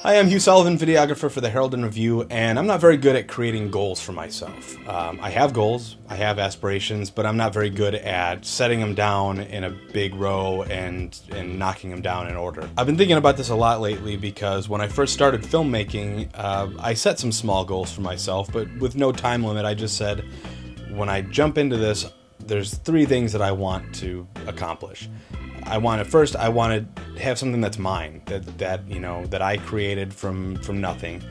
I am Hugh Sullivan, videographer for the Herald and Review, and I'm not very good at creating goals for myself. I have goals, I have aspirations, but I'm not very good at setting them down in a big row and knocking them down in order. I've been thinking about this a lot lately because when I first started filmmaking, I set some small goals for myself, but with no time limit. I just said, when I jump into this, there's three things that I want to accomplish. First, I want to have something that's mine, that I created from nothing.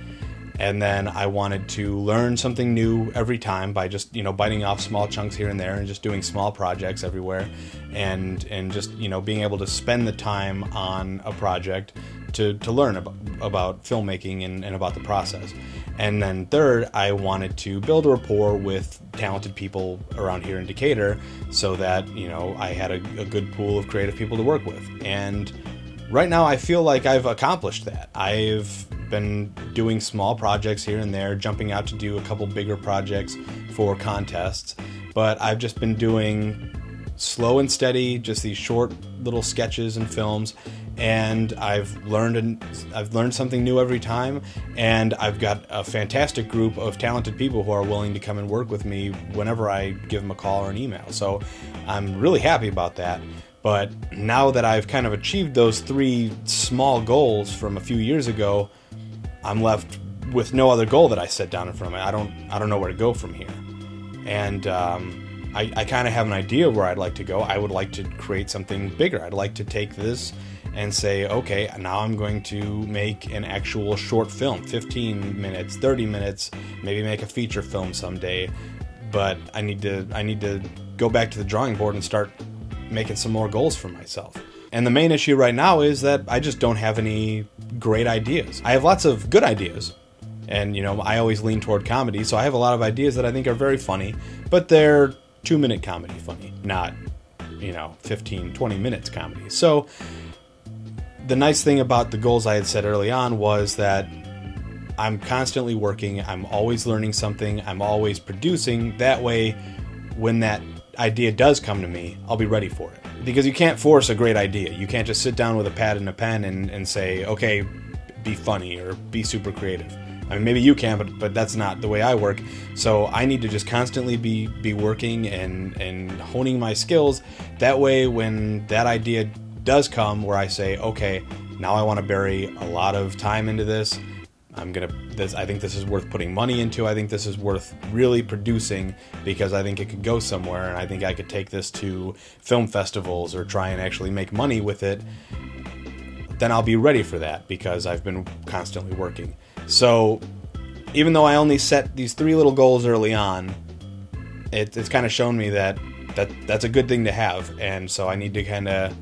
And then I wanted to learn something new every time by just, biting off small chunks here and there and just doing small projects everywhere and just, being able to spend the time on a project to learn about filmmaking and about the process. And then third, I wanted to build a rapport with talented people around here in Decatur so that, I had a good pool of creative people to work with. And right now I feel like I've accomplished that. I've been doing small projects here and there, jumping out to do a couple bigger projects for contests, but I've just been doing slow and steady, just these short little sketches and films, and I've learned something new every time, and I've got a fantastic group of talented people who are willing to come and work with me whenever I give them a call or an email. So I'm really happy about that. But now that I've kind of achieved those three small goals from a few years ago, I'm left with no other goal that I set down in front of me. I don't know where to go from here. And I kind of have an idea where I'd like to go. I would like to create something bigger. I'd like to take this and say, okay, now I'm going to make an actual short film, 15 minutes, 30 minutes, maybe make a feature film someday. But I need to go back to the drawing board and start making some more goals for myself. And the main issue right now is that I just don't have any great ideas. I have lots of good ideas. And, I always lean toward comedy, so I have a lot of ideas that I think are very funny, but they're 2-minute comedy funny, not, 15, 20 minutes comedy. So the nice thing about the goals I had set early on was that I'm constantly working, I'm always learning something, I'm always producing. That way, when that idea does come to me, I'll be ready for it. Because you can't force a great idea. You can't just sit down with a pad and a pen and say, okay, be funny or be super creative. I mean, maybe you can, but that's not the way I work. So I need to just constantly be working and honing my skills. That way, when that idea does come where I say, okay, now I want to bury a lot of time into this, I think this is worth putting money into. I think this is worth really producing because I think it could go somewhere, and I think I could take this to film festivals or try and actually make money with it. Then I'll be ready for that because I've been constantly working. So even though I only set these three little goals early on, it's kind of shown me that's a good thing to have, and so I need to kind of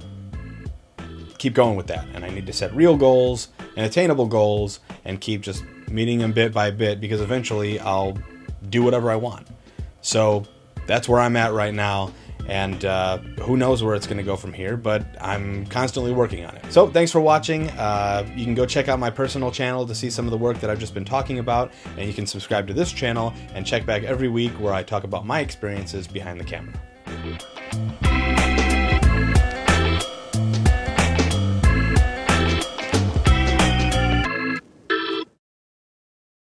keep going with that, and I need to set real goals and attainable goals and keep just meeting them bit by bit, because eventually I'll do whatever I want. So that's where I'm at right now, and who knows where it's going to go from here, but I'm constantly working on it. So thanks for watching. You can go check out my personal channel to see some of the work that I've just been talking about, and you can subscribe to this channel and check back every week where I talk about my experiences behind the camera.